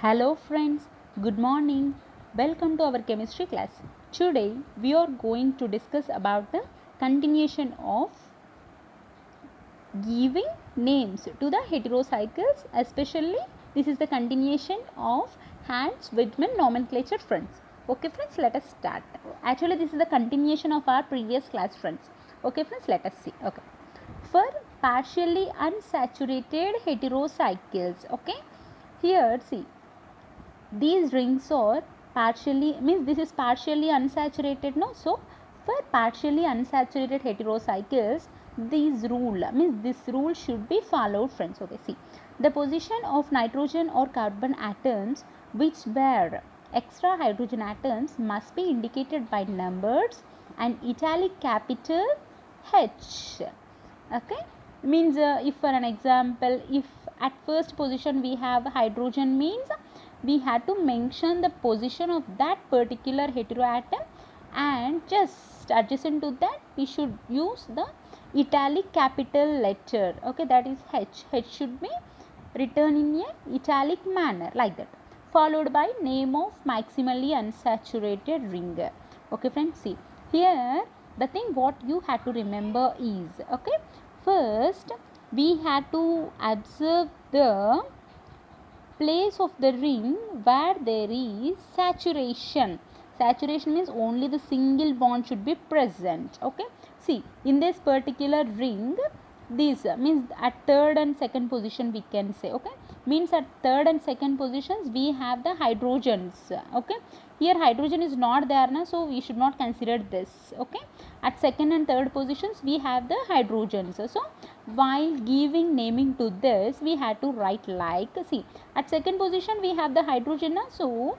Hello friends, good morning. Welcome to our chemistry class. Today we are going to discuss about the continuation of giving names to the heterocycles, especially this is the continuation of Hans-Widman nomenclature friends. Okay friends, let us start. Actually this is the continuation of our previous class friends. Okay friends, let us see. Okay. For partially unsaturated heterocycles, okay, here see these rings are partially means this is partially unsaturated, no, so for partially unsaturated heterocycles this rule should be followed friends. Okay, see the position of nitrogen or carbon atoms which bear extra hydrogen atoms must be indicated by numbers and italic capital H. Okay, means if for an example, if at first position we have hydrogen, means we had to mention the position of that particular heteroatom, and just adjacent to that we should use the italic capital letter. Okay, that is H. H should be written in a italic manner like that, followed by name of maximally unsaturated ring. Okay friends, see here the thing what you have to remember is, okay, first we had to observe the place of the ring where there is saturation. Saturation means only the single bond should be present. Okay, see in this particular ring, this means at third and second position we can say. Okay, means at third and second positions we have the hydrogens. Okay, here hydrogen is not there na, so we should not consider this. Okay, at second and third positions we have the hydrogens. So while giving naming to this we had to write like, see at second position we have the hydrogen na, so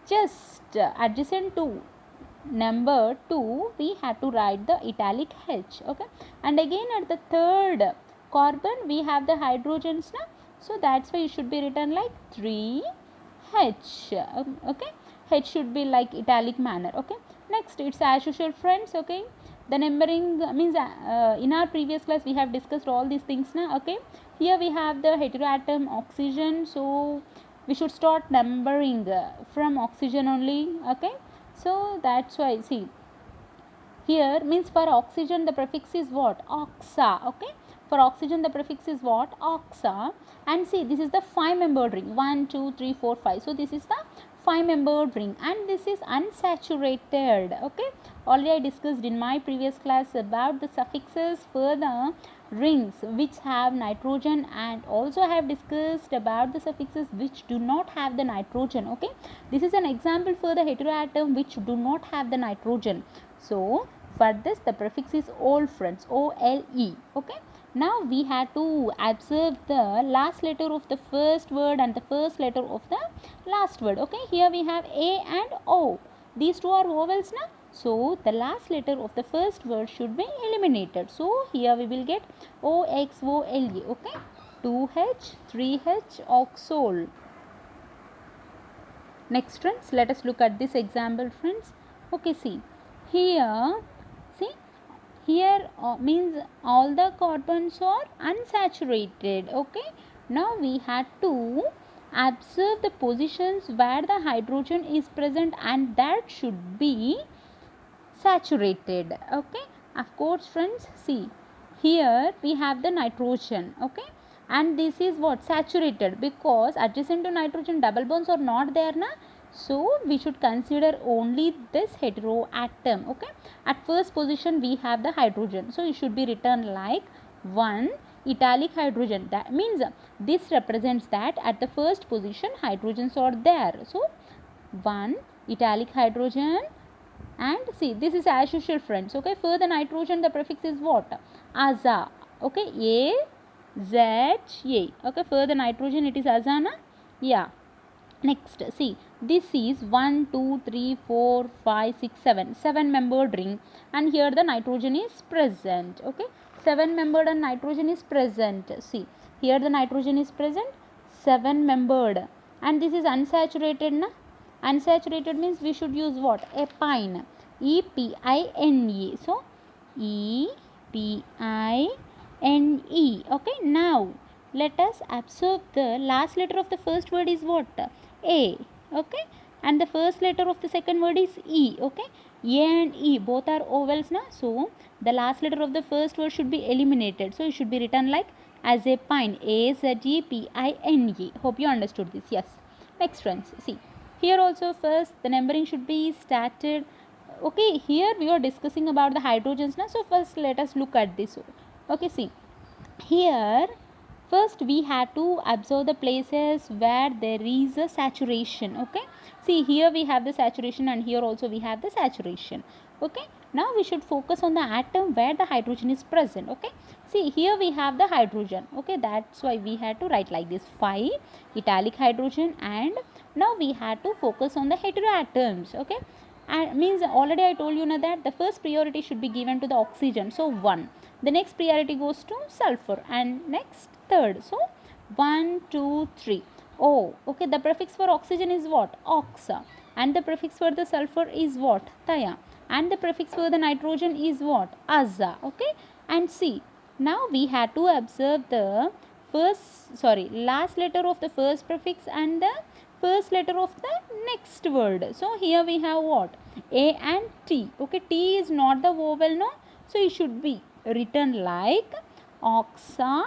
just adjacent to number 2 we had to write the italic H. Okay, and again at the third carbon we have the hydrogens na, so that's why it should be written like 3H. Okay, H should be like italic manner. Okay, next it's as usual friends. Okay, the numbering means in our previous class we have discussed all these things now. Okay, here we have the heteroatom oxygen, so we should start numbering from oxygen only. Okay, so that's why see here means for oxygen the prefix is what, oxa. Okay, for oxygen the prefix is what, oxa, and see this is the 5-membered ring, 1 2 3 4 5, so this is the 5-membered ring and this is unsaturated. Okay, already I discussed in my previous class about the suffixes for the rings which have nitrogen, and also I have discussed about the suffixes which do not have the nitrogen. Okay, this is an example for the heteroatom which do not have the nitrogen, so for this the prefix is ole friends, OLE. Okay, now we had to observe the last letter of the first word and the first letter of the last word. Okay, here we have A and O, these two are vowels now, so the last letter of the first word should be eliminated, so here we will get OXOLE. Okay, 2H 3H oxole. Next friends, let us look at this example friends. Okay, see here, see here means all the carbons are unsaturated. Okay, now we had to observe the positions where the hydrogen is present and that should be saturated. Okay, of course friends, see here we have the nitrogen. Okay, and this is what, saturated, because adjacent to nitrogen double bonds are not there na, so we should consider only this heteroatom. Okay, at first position we have the hydrogen, so it should be written like 1 italic hydrogen, that means this represents that at the first position hydrogens are there, so 1 italic hydrogen. And see this is as usual friends. Okay, for the nitrogen the prefix is what, aza. Okay, AZA. Okay, for the nitrogen it is azana. Yeah, next see this is 1 2 3 4 5 6 7 7-membered ring, and here the nitrogen is present. Okay, 7-membered and nitrogen is present. See here the nitrogen is present, 7-membered, and this is unsaturated na. Unsaturated means we should use what, epine, EPINE. So EPINE. Okay, now let us observe the last letter of the first word is what? A. Okay, and the first letter of the second word is E. Okay, A and E both are vowels na, so the last letter of the first word should be eliminated, so it should be written like as a pine, AZEPINE. Hope you understood this. Yes, next friends, see here also first the numbering should be started. Okay, here we are discussing about the hydrogens now, so first let us look at this. Okay, see here first we have to observe the places where there is a saturation. Okay, see here we have the saturation and here also we have the saturation. Okay, now we should focus on the atom where the hydrogen is present. Okay, see here we have the hydrogen. Okay, that's why we had to write like this 5 italic hydrogen, and now we had to focus on the heteroatoms. Okay, and means already I told you now that the first priority should be given to the oxygen, so 1, the next priority goes to sulfur, and next third, so 1 2 3. Oh, okay, the prefix for oxygen is what? Oxa, and the prefix for the sulfur is what? Taya, and the prefix for the nitrogen is what? Aza. Okay, and see now we had to observe the last letter of the first prefix and the first letter of the next word. So here we have what? A and T. Okay, T is not the vowel, no, so it should be written like oxa,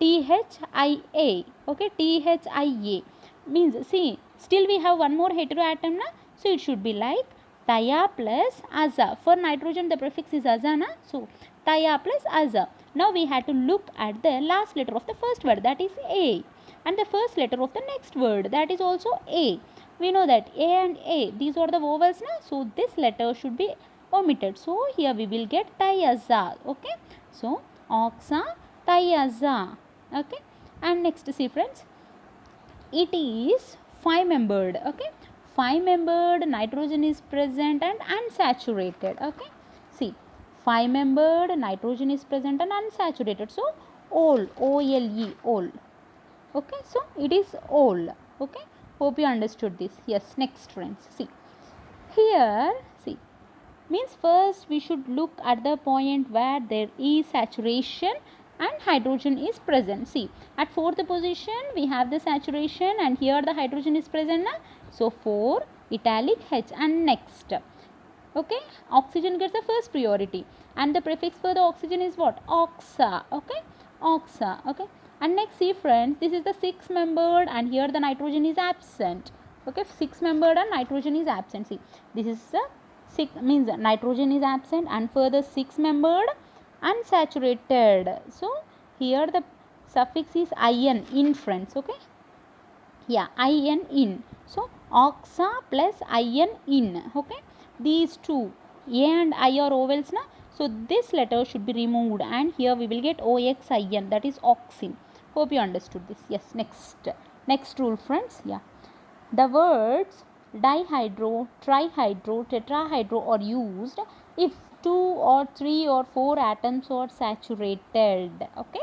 THIA. Okay, THIA means, see still we have one more heteroatom na, so it should be like Taya plus Aza. For nitrogen the prefix is Aza na, so Taya plus Aza. Now we had to look at the last letter of the first word, that is A, and the first letter of the next word, that is also A. We know that A and A, these are the vowels na, so this letter should be omitted, so here we will get Tayaza. Okay, so oxa, Tayaza. Okay, and next see friends, it is 5-membered. Okay, 5-membered nitrogen is present and unsaturated. Okay, see 5-membered nitrogen is present and unsaturated, so ol, OLE, ol. Okay, so it is ol. Okay, hope you understood this. Yes, next friends, see here, see means first we should look at the point where there is saturation and hydrogen is present. See at fourth position we have the saturation and here the hydrogen is present na? So 4 italic H, and next, okay, oxygen gets the first priority and the prefix for the oxygen is what? Oxa. Okay, oxa. Okay, and next see friends, this is the 6-membered and here the nitrogen is absent. Okay, 6-membered and nitrogen is absent. See this is the 6 means nitrogen is absent, and for the 6-membered unsaturated, so here the suffix is in, in friends. Okay, yeah, in, so oxa plus in. Okay, these two A and I are vowels na, so this letter should be removed and here we will get OXIN, that is oxin. Hope you understood this. Yes, next rule friends. Yeah, the words dihydro, trihydro, tetrahydro are used if 2 or 3 or 4 atoms are saturated. Okay,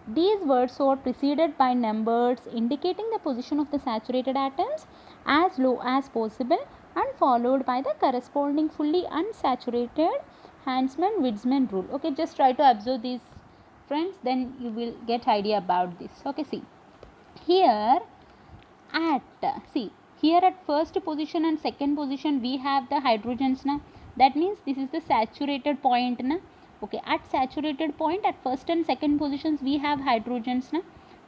these words are preceded by numbers indicating the position of the saturated atoms as low as possible and followed by the corresponding fully unsaturated Huntsman-Weizmann rule. Okay, just try to observe these friends, then you will get idea about this. Okay, see here here at first position and second position we have the hydrogens na, that means this is the saturated point na. Okay, at saturated point at first and second positions we have hydrogens na,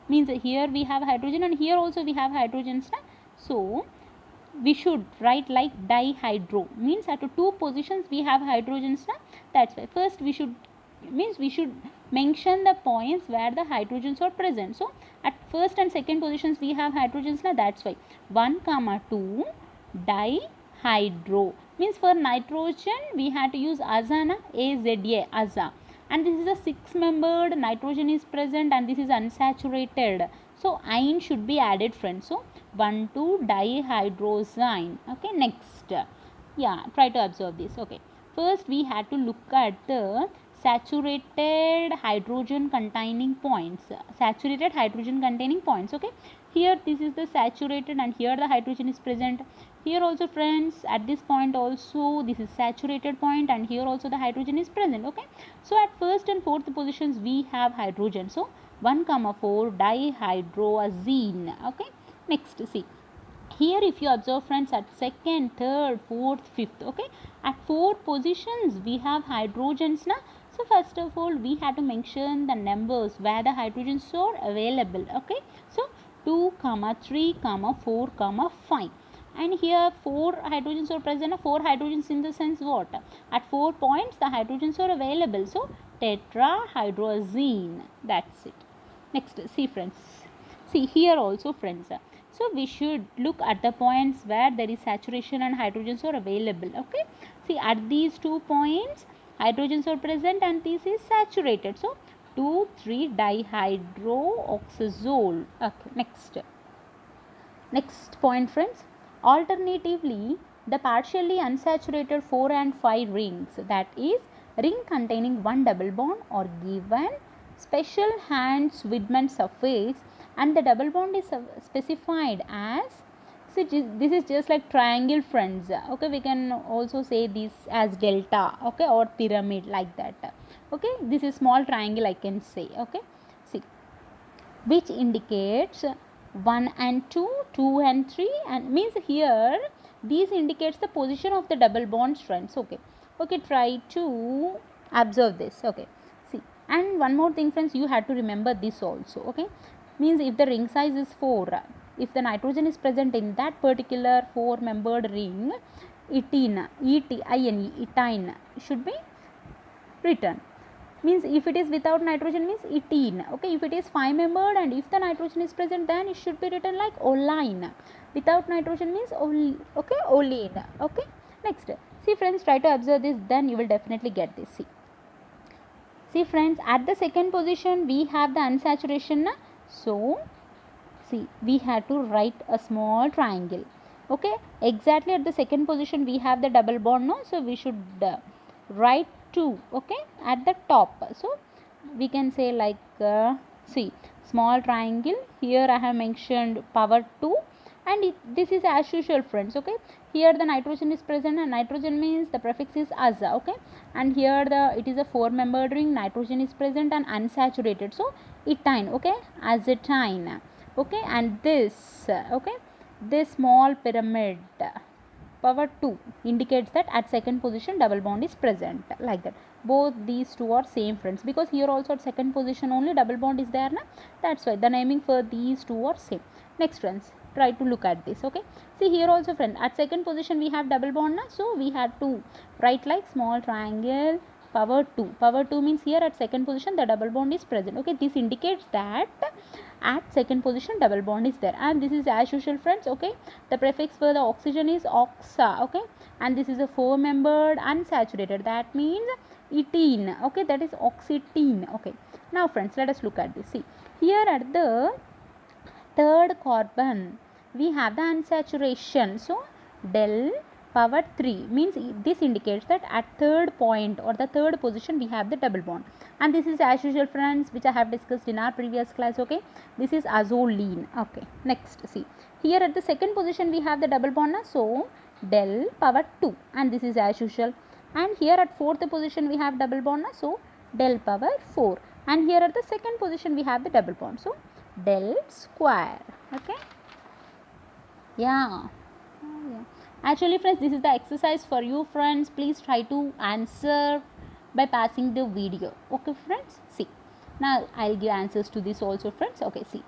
means here we have hydrogen and here also we have hydrogens na, so we should write like dihydro, means at 2 positions we have hydrogens na, that's why first we should mention the points where the hydrogens are present. So at first and second positions we have hydrogens na, that's why 1, 2 dihydro, means for nitrogen we had to use aza na, AZA, aza, and this is a 6-membered nitrogen is present and this is unsaturated, so ine should be added friends, so 1, 2 dihydroxine. Okay, next, yeah, try to observe this. Okay, first we had to look at the saturated hydrogen containing points. Okay, here this is the saturated and here the hydrogen is present. Here also friends, at this point also this is saturated point and here also the hydrogen is present. Okay, so at first and fourth positions we have hydrogen, so 1 comma 4 dihydroazine. Okay, next see. Here if you observe friends, at second, third, fourth, fifth, okay, at 4 positions we have hydrogens now. So first of all we have to mention the numbers where the hydrogens are available. Okay, so 2 comma 3 comma 4 comma 5, and here 4 hydrogens are present. 4 hydrogens in the sense what, at 4 points the hydrogens are available, so tetrahydrazine, that's it. Next see friends, see here also friends, so we should look at the points where there is saturation and hydrogens are available. Okay, see at these 2 points hydrogens are present and this is saturated, so 2,3 dihydroxazole. Okay, next point friends, alternatively the partially unsaturated 4 and 5 rings, that is ring containing one double bond, are given special Hantzsch-Widman surface, and the double bond is specified as, so this is just like triangle friends. Okay, we can also say this as delta, okay, or pyramid, like that. Okay, this is small triangle I can say. Okay, see, which indicates 1 and 2, 2 and 3, and means here these indicates the position of the double bonds friends. Okay, okay, try to observe this. Okay, see, and one more thing friends, you have to remember this also. Okay, means if the ring size is 4, if the nitrogen is present in that particular 4 membered ring, etine, etine should be written. Means if it is without nitrogen means etene. Okay, if it is 5 membered and if the nitrogen is present, then it should be written like oline. Without nitrogen means okay, oleine. Okay, next see friends, try to observe this, then you will definitely get this. See friends, at the second position we have the unsaturation, so see we have to write a small triangle. Okay, exactly at the second position we have the double bond, no, so we should write 2, okay, at the top. So we can say like see, small triangle, here I have mentioned power 2, and this is as usual friends. Okay, here the nitrogen is present, and nitrogen means the prefix is aza. Okay, and here it is a 4 membered ring, nitrogen is present and unsaturated, so etine. Okay, azatine. Okay, and this okay, this small pyramid power 2 indicates that at second position double bond is present, like that. Both these two are same friends, because here also at second position only double bond is there, na? That's why the naming for these two are same. Next friends, try to look at this. Okay, see here also friend, at second position we have double bond, na? So we have to write like small triangle power 2. Power 2 means here at second position the double bond is present. Okay, this indicates that at second position double bond is there, and this is as usual friends. Okay, the prefix for the oxygen is oxa. Okay, and this is a 4 membered unsaturated, that means etene. Okay, that is oxetine. Okay, now friends, let us look at this. See here at the third carbon we have the unsaturation, so del power 3 means this indicates that at third point or the third position we have the double bond, and this is as usual friends, which I have discussed in our previous class. Okay, this is azoline. Okay, next see, here at the second position we have the double bond, so del power 2, and this is as usual, and here at fourth position we have double bond, so del power 4, and here at the second position we have the double bond, so del square. Okay, yeah. Actually friends, this is the exercise for you friends. Please try to answer by passing the video. Okay friends, see, now I'll give answers to this also friends. Okay, see,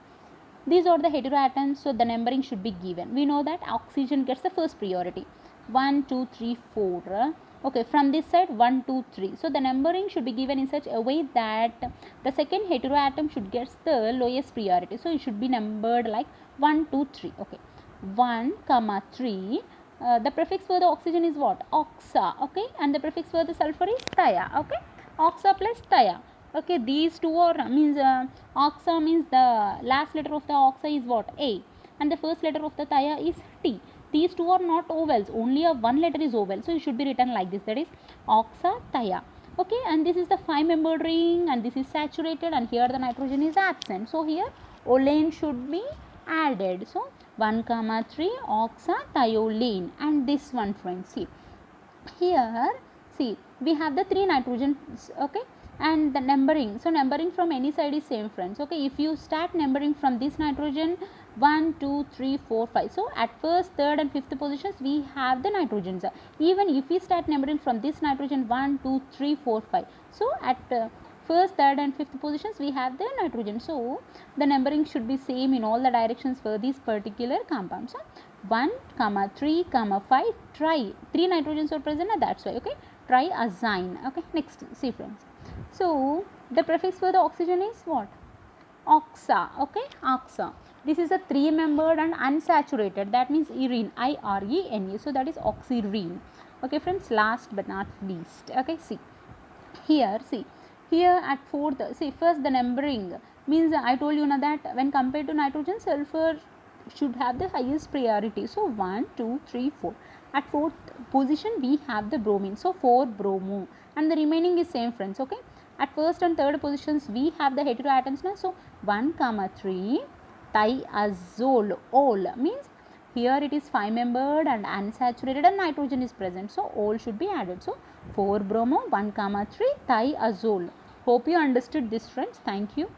these are the heteroatoms, so the numbering should be given. We know that oxygen gets the first priority, 1 2 3 4. Okay, from this side 1 2 3, so the numbering should be given in such a way that the second heteroatom should get the lowest priority, so it should be numbered like 1 2 3. Okay, 1 comma 3, the prefix for the oxygen is what, oxa. Okay, and the prefix for the sulfur is thia. Okay, oxa plus thia. Okay, these two are means oxa means the last letter of the oxa is what, a, and the first letter of the thia is t. These two are not ovals, only a one letter is oval, so it should be written like this, that is oxa thia. Okay, and this is the 5 membered ring, and this is saturated, and here the nitrogen is absent, so here olein should be added. So 1 comma 3 oxathiolane, and this one friends, see here, see we have the 3 nitrogens. Okay, And the numbering, so numbering from any side is same friends. Okay, if you start numbering from this nitrogen 1 2 3 4 5, so at first, third and fifth positions we have the nitrogens. Even if we start numbering from this nitrogen 1 2 3 4 5, so at first, third and fifth positions we have the nitrogen. So the numbering should be same in all the directions for these particular compounds. So 1 comma 3 comma 5 tri, 3 nitrogens are present, that's why. Okay, triazine. Okay, next, see friends. So the prefix for the oxygen is what? Oxa. Okay, oxa. This is a 3-membered and unsaturated, that means irene, IRENE. So that is oxyrene. Okay friends, last but not least. Okay, see here at fourth, see first the numbering means I told you now that when compared to nitrogen, sulfur should have the highest priority. So 1 2 3 4, at fourth position we have the bromine, so 4 bromo, and the remaining is same friends. Okay, at first and third positions we have the heteroatoms now, so 1 comma 3 thiazole, ol means here it is 5-membered and unsaturated and nitrogen is present, so ol should be added. So 4 bromo 1 comma 3 thiazole. Hope you understood this friends. Thank you.